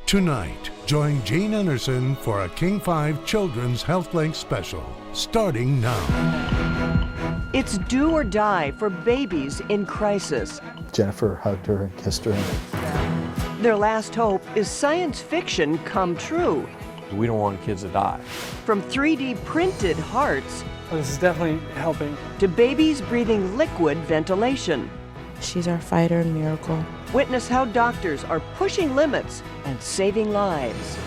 Tonight, join Jane Anderson for a King 5 Children's HealthLink special, starting now. It's do or die for babies in crisis. Jennifer hugged her and kissed her. Their last hope is science fiction come true. We don't want kids to die. From 3D printed hearts This is definitely helping. to babies breathing liquid ventilation. She's our fighter miracle. Witness how doctors are pushing limits and saving lives.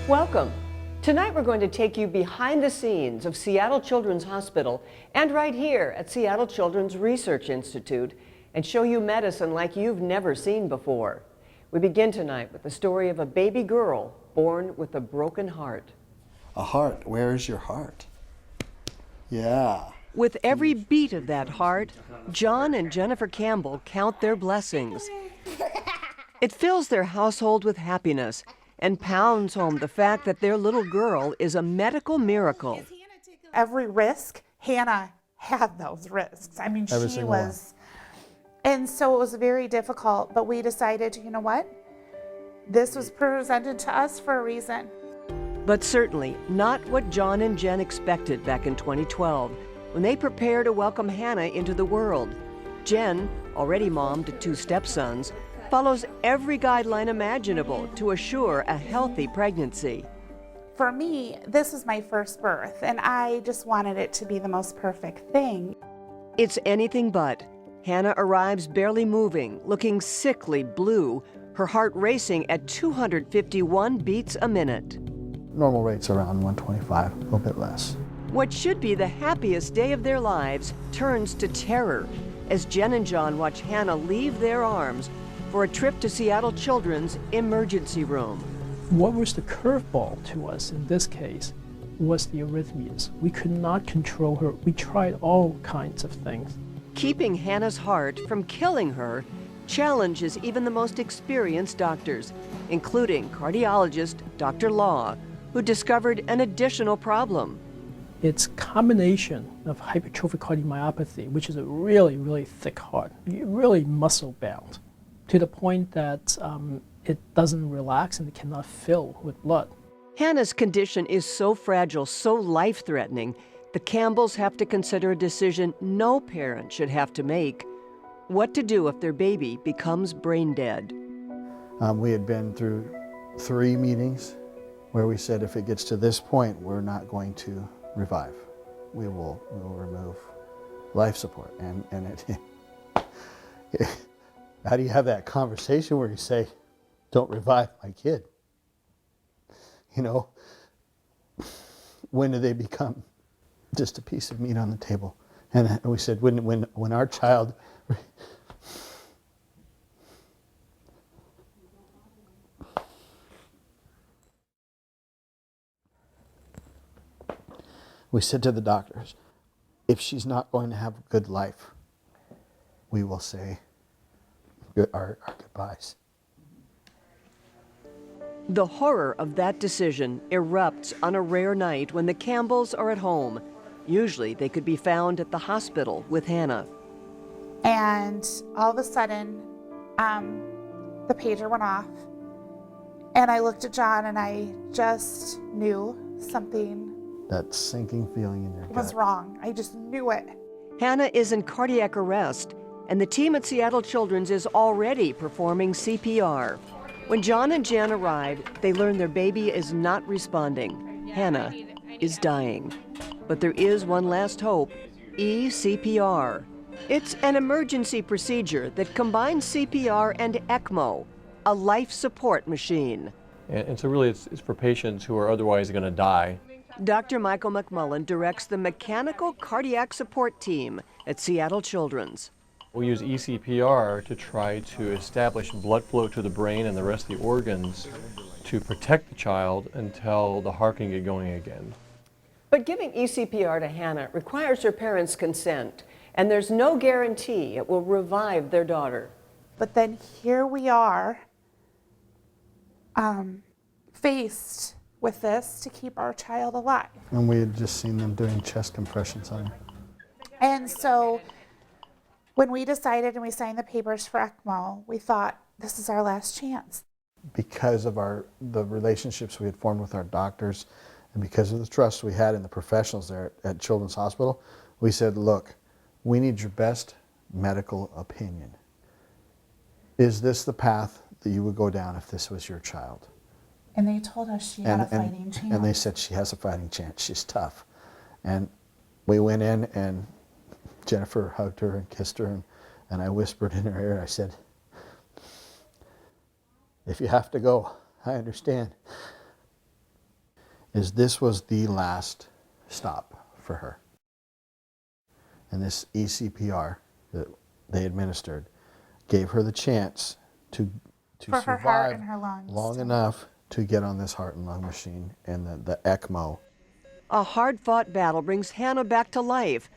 Welcome. Tonight we're going to take you behind the scenes of Seattle Children's Hospital and right here at Seattle Children's Research Institute and show you medicine like you've never seen before. We begin tonight with the story of a baby girl born with a broken heart. A heart, where is your heart? Yeah. With every beat of that heart, John and Jennifer Campbell count their blessings. It fills their household with happiness and pounds home the fact that their little girl is a medical miracle. Every risk, Hannah had those risks. I mean, Every she single was, and so it was very difficult, but we decided, you know what? This was presented to us for a reason. But certainly not what John and Jen expected back in 2012 when they prepared to welcome Hannah into the world. Jen, already mom to 2 stepsons, follows every guideline imaginable to assure a healthy pregnancy. For me, this was my first birth, and I just wanted it to be the most perfect thing. It's anything but. Hannah arrives barely moving, looking sickly blue, her heart racing at 251 beats a minute. Normal rate's around 125, a little bit less. What should be the happiest day of their lives turns to terror as Jen and John watch Hannah leave their arms for a trip to Seattle Children's emergency room. What was the curveball to us in this case was the arrhythmias. We could not control her. We tried all kinds of things. Keeping Hannah's heart from killing her challenges even the most experienced doctors, including cardiologist Dr. Law, who discovered an additional problem. It's combination of hypertrophic cardiomyopathy, which is a really, really thick heart, really muscle bound, to the point that it doesn't relax and it cannot fill with blood. Hannah's condition is so fragile, so life-threatening, the Campbells have to consider a decision no parent should have to make: what to do if their baby becomes brain dead. We had been through 3 meetings where we said if it gets to this point, we're not going to revive. We will remove life support. And how do you have that conversation where you say, don't revive my kid? You know, when do they become just a piece of meat on the table? And we said, when our child we said to the doctors, if she's not going to have a good life, we will say our goodbyes. The horror of that decision erupts on a rare night when the Campbells are at home. Usually they could be found at the hospital with Hannah. And all of a sudden, the pager went off, and I looked at John and I just knew something That sinking feeling in your gut. was wrong. I just knew it. Hannah is in cardiac arrest, and the team at Seattle Children's is already performing CPR. When John and Jen arrive, they learn their baby is not responding. Hannah is dying. But there is one last hope: eCPR. It's an emergency procedure that combines CPR and ECMO, a life support machine. And so really it's for patients who are otherwise going to die. Dr. Michael McMullen directs the mechanical cardiac support team at Seattle Children's. We use eCPR to try to establish blood flow to the brain and the rest of the organs to protect the child until the heart can get going again. But giving eCPR to Hannah requires her parents' consent, and there's no guarantee it will revive their daughter. But then here we are, faced with this to keep our child alive. And we had just seen them doing chest compressions on her. And so when we decided and we signed the papers for ECMO, we thought, this is our last chance. Because of the relationships we had formed with our doctors and because of the trust we had in the professionals there at Children's Hospital, we said, look, we need your best medical opinion. Is this the path that you would go down if this was your child? And they told us she had a fighting chance. And they said she has a fighting chance. She's tough. And we went in and Jennifer hugged her and kissed her and I whispered in her ear, I said, if you have to go, I understand. This was the last stop for her. And this ECPR that they administered gave her the chance to for her heart survive and her lungs long enough to get on this heart and lung machine and the ECMO. A hard-fought battle brings Hannah back to life.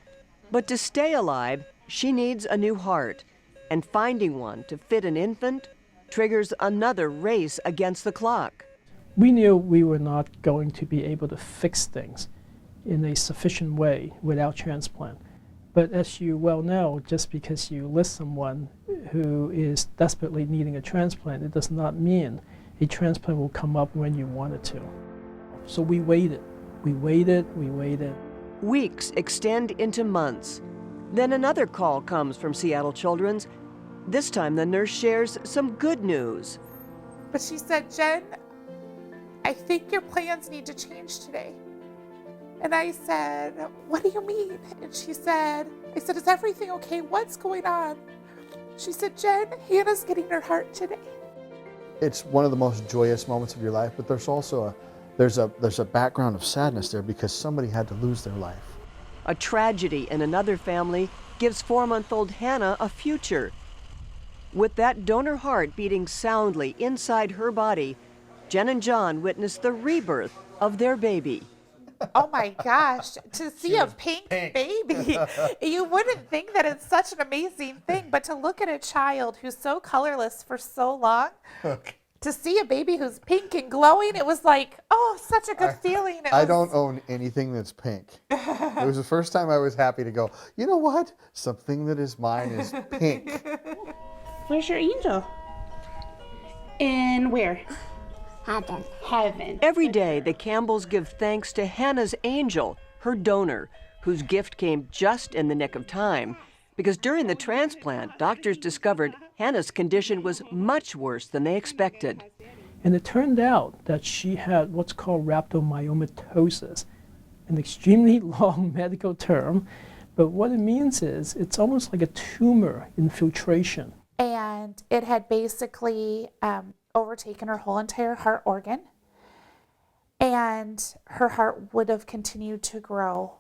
But to stay alive, she needs a new heart. And finding one to fit an infant triggers another race against the clock. We knew we were not going to be able to fix things in a sufficient way without transplant. But as you well know, just because you list someone who is desperately needing a transplant, it does not mean a transplant will come up when you want it to. So we waited. We waited. Weeks extend into months. Then another call comes from Seattle Children's. This time the nurse shares some good news. But she said, Jen, I think your plans need to change today. And I said, what do you mean? And she said, I said, is everything okay? What's going on? She said, Jen, Hannah's getting her heart today. It's one of the most joyous moments of your life, but there's also there's a background of sadness there because somebody had to lose their life. A tragedy in another family gives 4-month-old Hannah a future. With that donor heart beating soundly inside her body, Jen and John witnessed the rebirth of their baby. Oh my gosh, to see a pink baby, you wouldn't think that it's such an amazing thing, but to look at a child who's so colorless for so long, to see a baby who's pink and glowing, it was like, oh, such a good feeling. I don't own anything that's pink. It was the first time I was happy to go, you know what? Something that is mine is pink. Where's your angel? And where? Heaven. Every day, the Campbells give thanks to Hannah's angel, her donor, whose gift came just in the nick of time. Because during the transplant, doctors discovered Hannah's condition was much worse than they expected. And it turned out that she had what's called rhabdomyomatosis, an extremely long medical term, but what it means is it's almost like a tumor infiltration. And it had basically overtaken her whole entire heart organ, and her heart would have continued to grow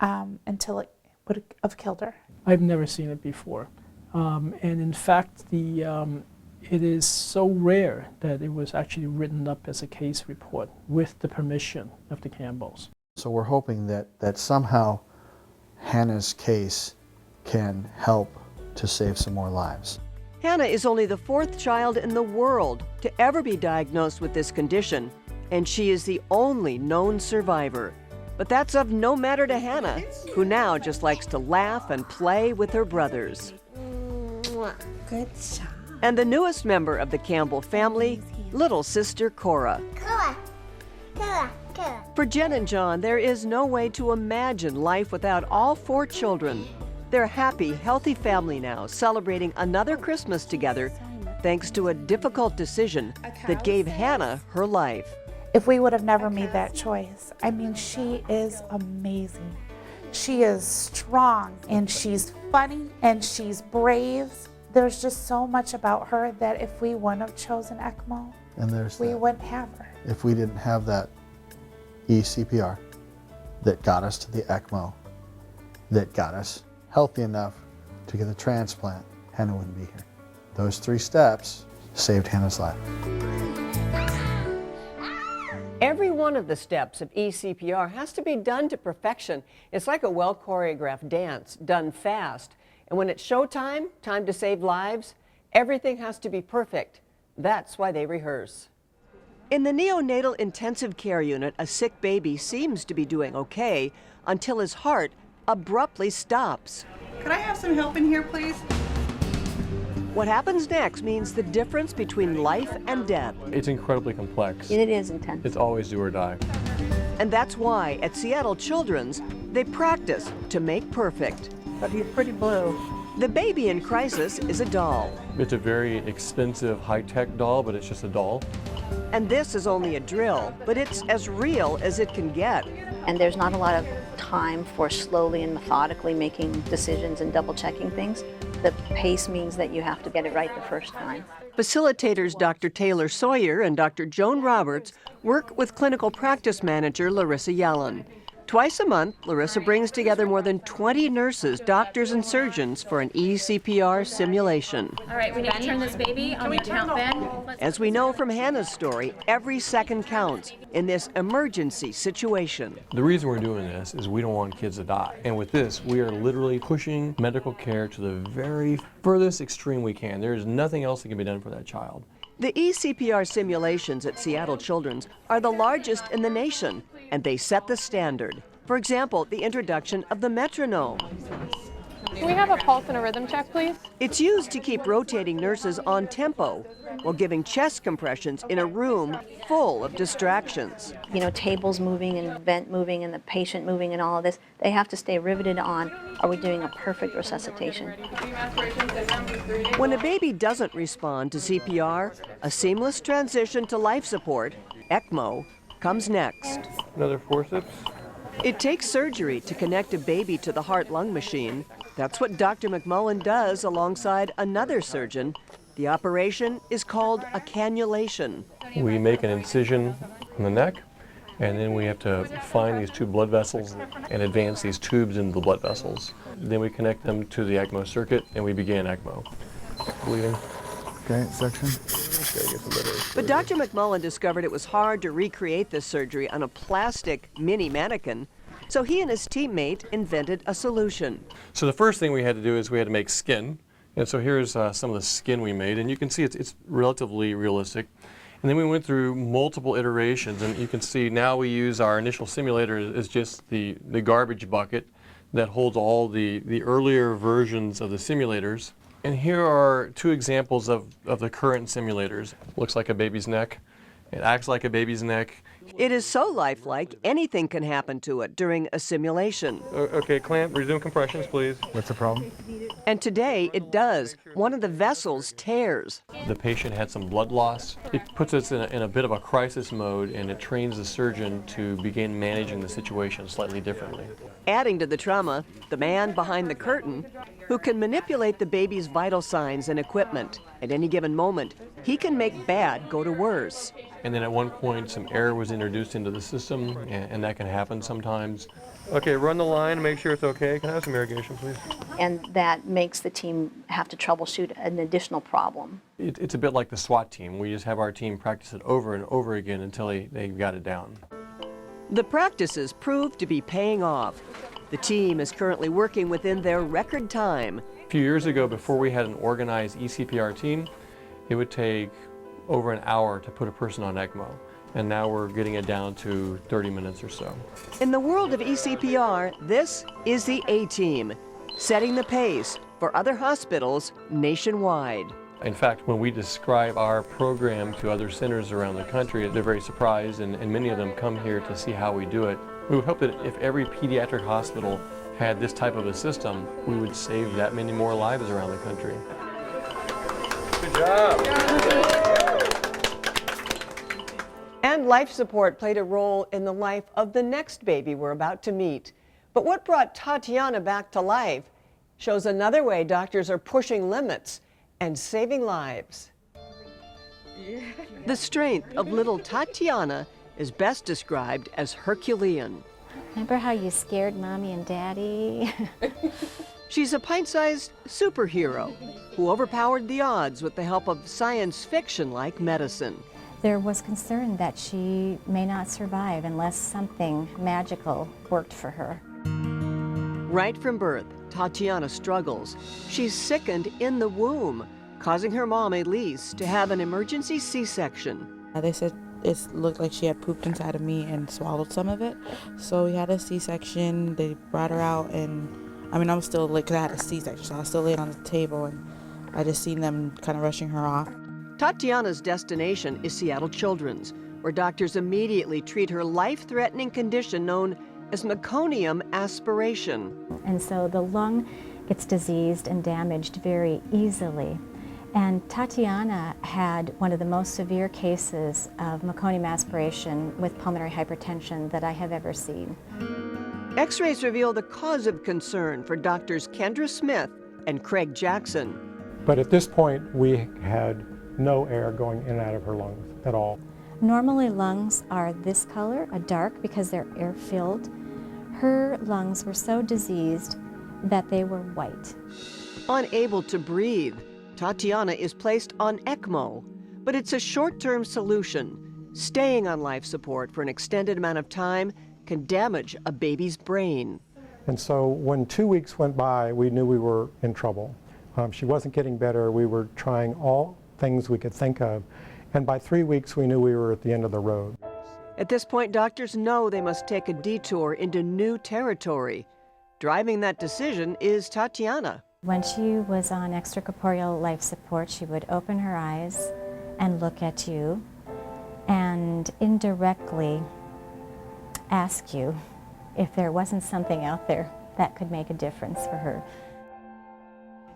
until it would have killed her. I've never seen it before, and in fact, it is so rare that it was actually written up as a case report with the permission of the Campbells. So we're hoping that somehow Hannah's case can help to save some more lives. Hannah is only the 4th child in the world to ever be diagnosed with this condition, and she is the only known survivor. But that's of no matter to Hannah, who now just likes to laugh and play with her brothers. Good job. And the newest member of the Campbell family, little sister Cora. Cora. For Jen and John, there is no way to imagine life without all 4 children. They're a happy, healthy family now, celebrating another Christmas together, thanks to a difficult decision that gave Hannah her life. If we would have never made that choice, I mean, she is amazing. She is strong, and she's funny, and she's brave. There's just so much about her that if we wouldn't have chosen ECMO, we wouldn't have her. If we didn't have that ECPR that got us to the ECMO, that got us healthy enough to get the transplant, Hannah wouldn't be here. Those 3 steps saved Hannah's life. Every one of the steps of ECPR has to be done to perfection. It's like a well-choreographed dance, done fast. And when it's showtime, time to save lives, everything has to be perfect. That's why they rehearse. In the neonatal intensive care unit, a sick baby seems to be doing okay until his heart abruptly stops. Could I have some help in here, please? What happens next means the difference between life and death. It's incredibly complex. It is intense. It's always do or die. And that's why at Seattle Children's, they practice to make perfect. But he's pretty blue. The baby in crisis is a doll. It's a very expensive, high-tech doll, but it's just a doll. And this is only a drill, but it's as real as it can get. And there's not a lot of time for slowly and methodically making decisions and double-checking things. The pace means that you have to get it right the first time. Facilitators Dr. Taylor Sawyer and Dr. Joan Roberts work with clinical practice manager Larissa Yellen. Twice a month, Larissa brings together more than 20 nurses, doctors, and surgeons for an eCPR simulation. All right, we need to turn this baby on the count then. As we know from Hannah's story, every second counts in this emergency situation. The reason we're doing this is we don't want kids to die. And with this, we are literally pushing medical care to the very furthest extreme we can. There is nothing else that can be done for that child. The eCPR simulations at Seattle Children's are the largest in the nation, and they set the standard. For example, the introduction of the metronome. Can we have a pulse and a rhythm check, please? It's used to keep rotating nurses on tempo while giving chest compressions in a room full of distractions. You know, tables moving and vent moving and the patient moving and all of this, they have to stay riveted on, are we doing a perfect resuscitation? When a baby doesn't respond to CPR, a seamless transition to life support, ECMO, comes next. Another forceps. It takes surgery to connect a baby to the heart-lung machine. That's what Dr. McMullen does alongside another surgeon. The operation is called a cannulation. We make an incision in the neck, and then we have to find these two blood vessels and advance these tubes into the blood vessels. Then we connect them to the ECMO circuit, and we begin ECMO. Bleeding. Okay, section. But Dr. McMullen discovered it was hard to recreate this surgery on a plastic mini mannequin, so he and his teammate invented a solution. So the first thing we had to do is we had to make skin. And so here's some of the skin we made, and you can see it's relatively realistic. And then we went through multiple iterations, and you can see now we use our initial simulator as just the garbage bucket that holds all the earlier versions of the simulators. And here are two examples of the current simulators. Looks like a baby's neck. It acts like a baby's neck. It is so lifelike, anything can happen to it during a simulation. Okay, clamp, resume compressions, please. What's the problem? And today it does. One of the vessels tears. The patient had some blood loss. It puts us in a bit of a crisis mode, and it trains the surgeon to begin managing the situation slightly differently. Adding to the trauma, the man behind the curtain, who can manipulate the baby's vital signs and equipment. At any given moment, he can make bad go to worse. And then at one point, some air was introduced into the system, and that can happen sometimes. Okay, run the line, make sure it's okay. Can I have some irrigation, please? And that makes the team have to troubleshoot an additional problem. It's a bit like the SWAT team. We just have our team practice it over and over again until they got it down. The practices prove to be paying off. The team is currently working within their record time. A few years ago, before we had an organized eCPR team, it would take over an hour to put a person on ECMO. And now we're getting it down to 30 minutes or so. In the world of eCPR, this is the A-Team, setting the pace for other hospitals nationwide. In fact, when we describe our program to other centers around the country, they're very surprised, and many of them come here to see how we do it. We would hope that if every pediatric hospital had this type of a system, we would save that many more lives around the country. Good job. And life support played a role in the life of the next baby we're about to meet. But what brought Tatiana back to life shows another way doctors are pushing limits and saving lives. The strength of little Tatiana is best described as Herculean. Remember how you scared Mommy and Daddy? She's a pint-sized superhero who overpowered the odds with the help of science fiction-like medicine. There was concern that she may not survive unless something magical worked for her. Right from birth, Tatiana struggles. She's sickened in the womb, causing her mom, Elise, to have an emergency C-section. They said it looked like she had pooped inside of me and swallowed some of it. So we had a C-section. They brought her out, and I mean, I'm still like, 'cause I had a C-section, so I was still laying on the table, and I just seen them kind of rushing her off. Tatiana's destination is Seattle Children's, where doctors immediately treat her life-threatening condition known as meconium aspiration. And so the lung gets diseased and damaged very easily. And Tatiana had one of the most severe cases of meconium aspiration with pulmonary hypertension that I have ever seen. X-rays reveal the cause of concern for doctors Kendra Smith and Craig Jackson. But at this point, we had no air going in and out of her lungs at all. Normally lungs are this color, a dark, because they're air-filled. Her lungs were so diseased that they were white. Unable to breathe, Tatiana is placed on ECMO, but it's a short-term solution. Staying on life support for an extended amount of time can damage a baby's brain. And so when 2 weeks went by, we knew we were in trouble. She wasn't getting better. We were trying all things we could think of. And by 3 weeks, we knew we were at the end of the road. At this point, doctors know they must take a detour into new territory. Driving that decision is Tatiana. When she was on extracorporeal life support, she would open her eyes and look at you and indirectly ask you if there wasn't something out there that could make a difference for her.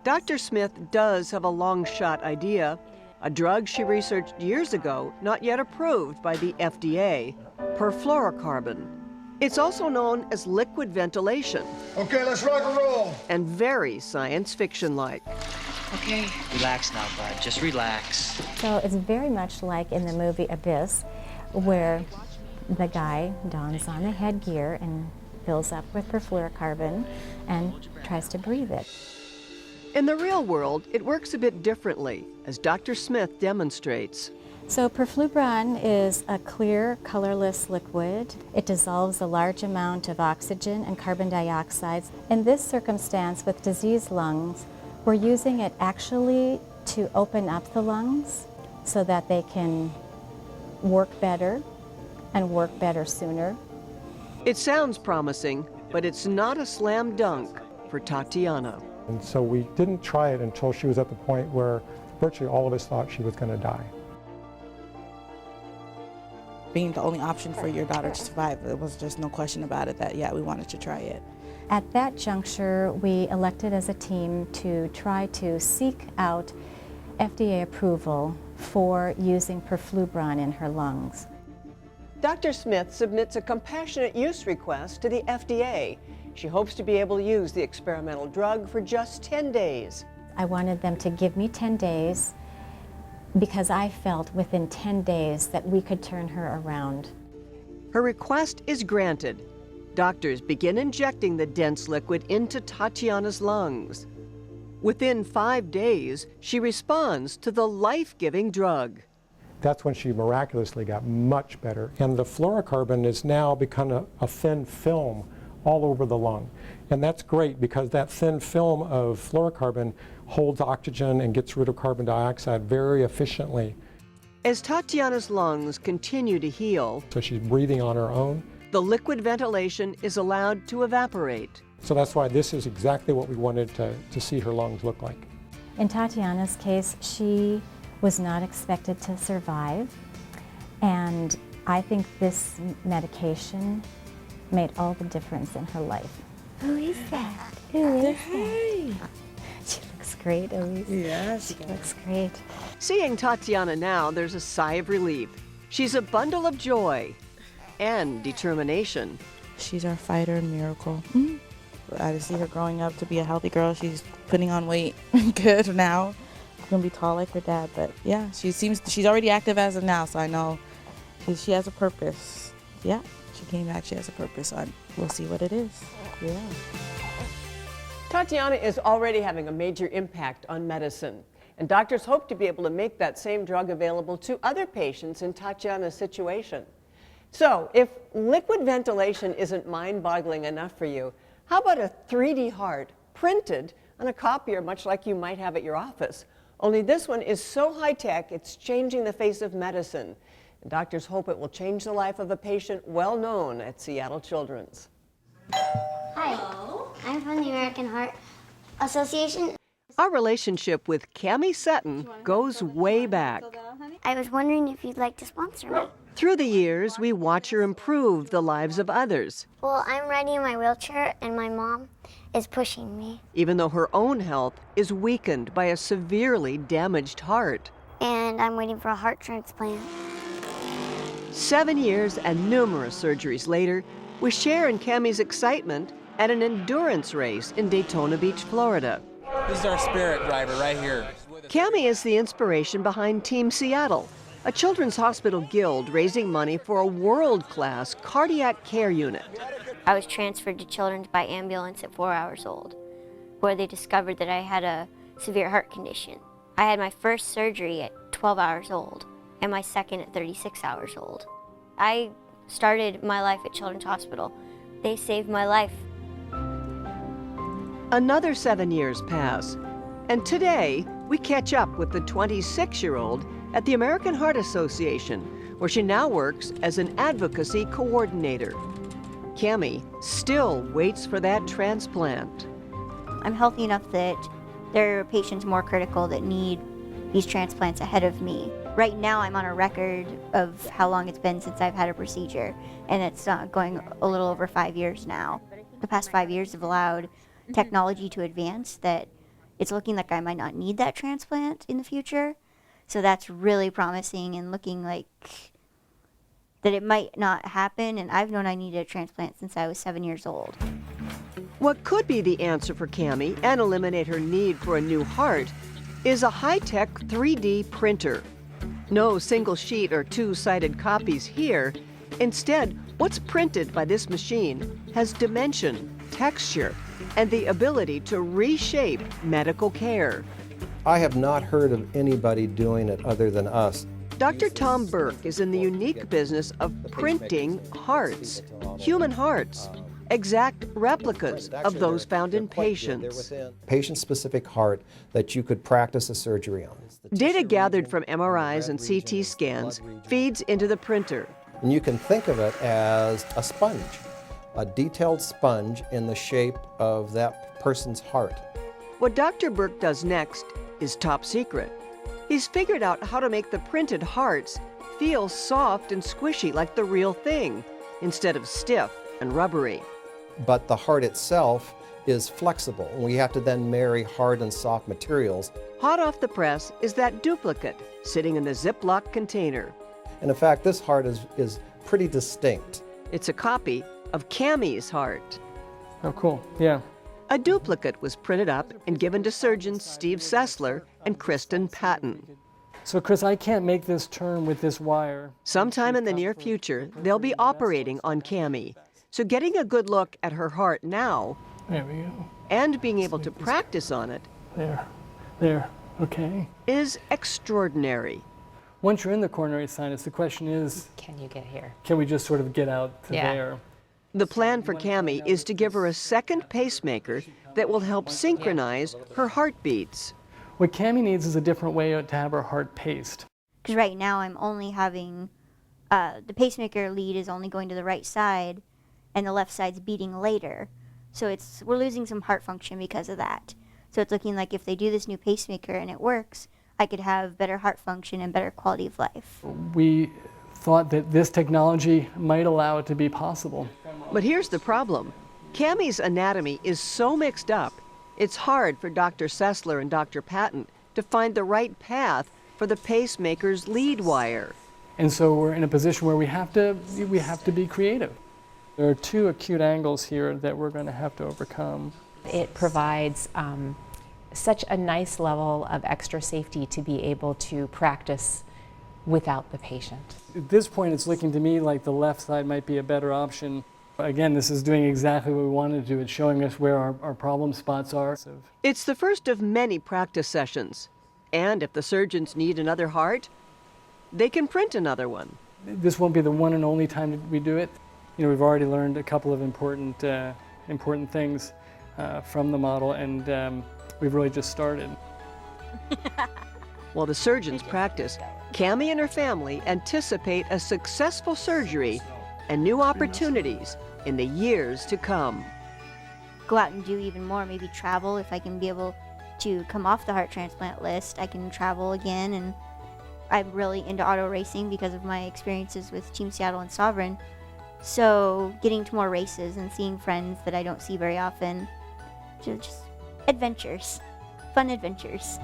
Dr. Smith does have a long-shot idea, a drug she researched years ago, not yet approved by the FDA, perfluorocarbon. It's also known as liquid ventilation. Okay, let's rock and roll. And very science fiction-like. Okay, relax now, bud. Just relax. So it's very much like in the movie Abyss, where the guy dons on a headgear and fills up with perfluorocarbon and tries to breathe it. In the real world, it works a bit differently, as Dr. Smith demonstrates. So perfluorocarbon is a clear, colorless liquid. It dissolves a large amount of oxygen and carbon dioxide. In this circumstance with diseased lungs, we're using it actually to open up the lungs so that they can work better and work better sooner. It sounds promising, but it's not a slam dunk for Tatiana. And so we didn't try it until she was at the point where virtually all of us thought she was going to die. Being the only option for your daughter to survive, there was just no question about it that, yeah, we wanted to try it. At that juncture, we elected as a team to try to seek out FDA approval for using perfluorocarbon in her lungs. Dr. Smith submits a compassionate use request to the FDA. She hopes to be able to use the experimental drug for just 10 days. I wanted them to give me 10 days because I felt within 10 days that we could turn her around. Her request is granted. Doctors begin injecting the dense liquid into Tatiana's lungs. Within 5 days, she responds to the life-giving drug. That's when she miraculously got much better. And the fluorocarbon has now become a thin film all over the lung. And that's great because that thin film of fluorocarbon holds oxygen and gets rid of carbon dioxide very efficiently. As Tatiana's lungs continue to heal, so she's breathing on her own, the liquid ventilation is allowed to evaporate. So that's why this is exactly what we wanted to see her lungs look like. In Tatiana's case, she was not expected to survive, and I think this medication made all the difference in her life. Who is that? Who is Hey. that? She looks great, Elise. Yeah, she looks great. Seeing Tatiana now, there's a sigh of relief. She's a bundle of joy and determination. She's our fighter and miracle. I just see her growing up to be a healthy girl. She's putting on weight good now. She's gonna be tall like her dad, but yeah, she's already active as of now, so I know she has a purpose. Yeah, she came back, she has a purpose. We'll see what it is. Yeah. Tatiana is already having a major impact on medicine, and doctors hope to be able to make that same drug available to other patients in Tatiana's situation. So, if liquid ventilation isn't mind-boggling enough for you, how about a 3D heart printed on a copier, much like you might have at your office? Only this one is so high-tech, it's changing the face of medicine. And doctors hope it will change the life of a patient well known at Seattle Children's. Hi, I'm from the American Heart Association. Our relationship with Cammie Sutton goes way back. I was wondering if you'd like to sponsor me. Through the years, we watch her improve the lives of others, Well, I'm riding in my wheelchair and my mom is pushing me. even though her own health is weakened by a severely damaged heart. And I'm waiting for a heart transplant. 7 years and numerous surgeries later, we share in Cammie's excitement at an endurance race in Daytona Beach, Florida. This is our spirit driver right here. Cammie is the inspiration behind Team Seattle, a children's hospital guild raising money for a world-class cardiac care unit. I was transferred to Children's by ambulance at 4 hours old, where they discovered that I had a severe heart condition. I had my first surgery at 12 hours old and my second at 36 hours old. I started my life at Children's Hospital. They saved my life. Another 7 years pass, and today we catch up with the 26-year-old at the American Heart Association, where she now works as an advocacy coordinator. Cammie still waits for that transplant. I'm healthy enough that there are patients more critical that need these transplants ahead of me. Right now I'm on a record of how long it's been since I've had a procedure, and it's going a little over 5 years now. The past 5 years have allowed technology to advance that it's looking like I might not need that transplant in the future. So that's really promising and looking like that it might not happen, and I've known I needed a transplant since I was 7 years old. What could be the answer for Cammie and eliminate her need for a new heart is a high-tech 3D printer. No single sheet or two-sided copies here. Instead, what's printed by this machine has dimension, texture, and the ability to reshape medical care. I have not heard of anybody doing it other than us. Dr. Tom Burke is in the unique business of printing hearts, human hearts, exact replicas of those found in patients. Patient-specific heart that you could practice a surgery on. Data gathered from MRIs and CT scans feeds into the printer. And you can think of it as a sponge, a detailed sponge in the shape of that person's heart. What Dr. Burke does next is top secret. He's figured out how to make the printed hearts feel soft and squishy like the real thing, instead of stiff and rubbery. But the heart itself is flexible, and we have to then marry hard and soft materials. Hot off the press is that duplicate sitting in the Ziploc container. And in fact, this heart is pretty distinct. It's a copy of Cammie's heart. Oh, cool. Yeah. A duplicate was printed up and given to surgeons Steve Sessler and Kristen Patton. So, Chris, I can't make this turn with this wire. Sometime in the near future, they'll be operating on Cammie. So getting a good look at her heart now, there we go, and being able to practice on it, there, okay, is extraordinary. Once you're in the coronary sinus, the question is, can you get here? Can we just sort of get out to there? The plan for Cammie is to give her a second pacemaker that will help synchronize her heartbeats. What Cammie needs is a different way to have her heart paced. Because right now I'm only having, the pacemaker lead is only going to the right side, and the left side's beating later. So we're losing some heart function because of that. So it's looking like if they do this new pacemaker and it works, I could have better heart function and better quality of life. We thought that this technology might allow it to be possible. But here's the problem. Cammie's anatomy is so mixed up, it's hard for Dr. Sessler and Dr. Patton to find the right path for the pacemaker's lead wire. And so we're in a position where we have to be creative. There are two acute angles here that we're going to have to overcome. It provides such a nice level of extra safety to be able to practice without the patient. At this point, it's looking to me like the left side might be a better option. Again, this is doing exactly what we wanted to do. It's showing us where our problem spots are. It's the first of many practice sessions. And if the surgeons need another heart, they can print another one. This won't be the one and only time that we do it. You know, we've already learned a couple of important things from the model, and we've really just started. While the surgeons practice, Cammie and her family anticipate a successful surgery and new opportunities in the years to come. Go out and do even more, maybe travel if I can be able to come off the heart transplant list, I can travel again, and I'm really into auto racing because of my experiences with Team Seattle and Sovereign. So getting to more races and seeing friends that I don't see very often, just adventures, fun adventures.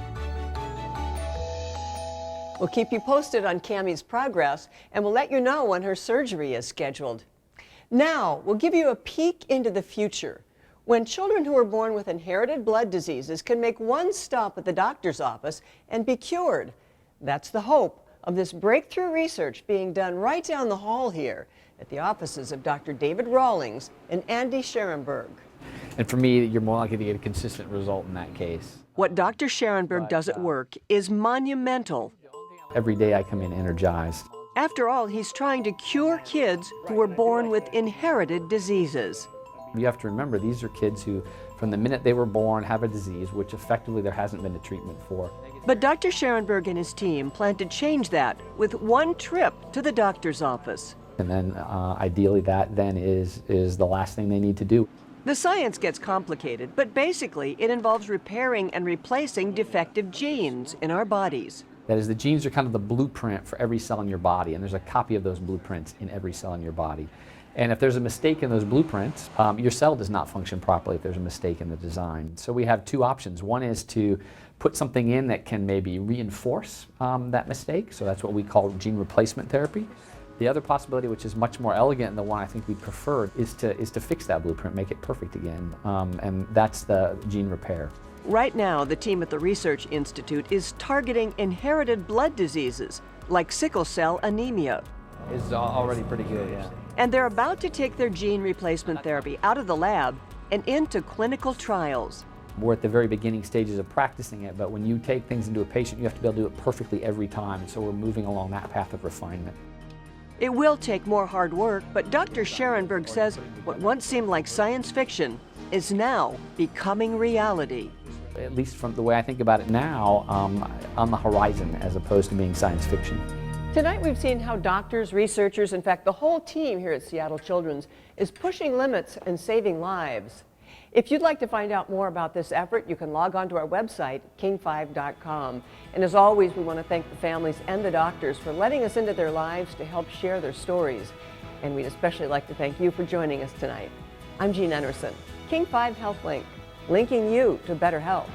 We'll keep you posted on Cammie's progress, and we'll let you know when her surgery is scheduled. Now, we'll give you a peek into the future, when children who are born with inherited blood diseases can make one stop at the doctor's office and be cured. That's the hope of this breakthrough research being done right down the hall here at the offices of Dr. David Rawlings and Andy Scherenberg. And for me, you're more likely to get a consistent result in that case. What Dr. Scherenberg does at work is monumental. Every day I come in energized. After all, he's trying to cure kids who were born with inherited diseases. You have to remember, these are kids who, from the minute they were born, have a disease which effectively there hasn't been a treatment for. But Dr. Scherenberg and his team plan to change that with one trip to the doctor's office. And then ideally that then is the last thing they need to do. The science gets complicated, but basically it involves repairing and replacing defective genes in our bodies. That is, the genes are kind of the blueprint for every cell in your body, and there's a copy of those blueprints in every cell in your body. And if there's a mistake in those blueprints, your cell does not function properly if there's a mistake in the design. So we have two options. One is to put something in that can maybe reinforce that mistake, so that's what we call gene replacement therapy. The other possibility, which is much more elegant and the one I think we prefer, is to fix that blueprint, make it perfect again, and that's the gene repair. Right now, the team at the Research Institute is targeting inherited blood diseases like sickle cell anemia. It's already pretty good, yeah. And they're about to take their gene replacement therapy out of the lab and into clinical trials. We're at the very beginning stages of practicing it, but when you take things into a patient, you have to be able to do it perfectly every time, and so we're moving along that path of refinement. It will take more hard work, but Dr. Scherenberg says what once seemed like science fiction is now becoming reality. At least from the way I think about it now, on the horizon as opposed to being science fiction. Tonight we've seen how doctors, researchers, in fact the whole team here at Seattle Children's is pushing limits and saving lives. If you'd like to find out more about this effort, you can log on to our website, king5.com. And as always, we want to thank the families and the doctors for letting us into their lives to help share their stories. And we'd especially like to thank you for joining us tonight. I'm Jean Anderson, King 5 HealthLink, linking you to better health.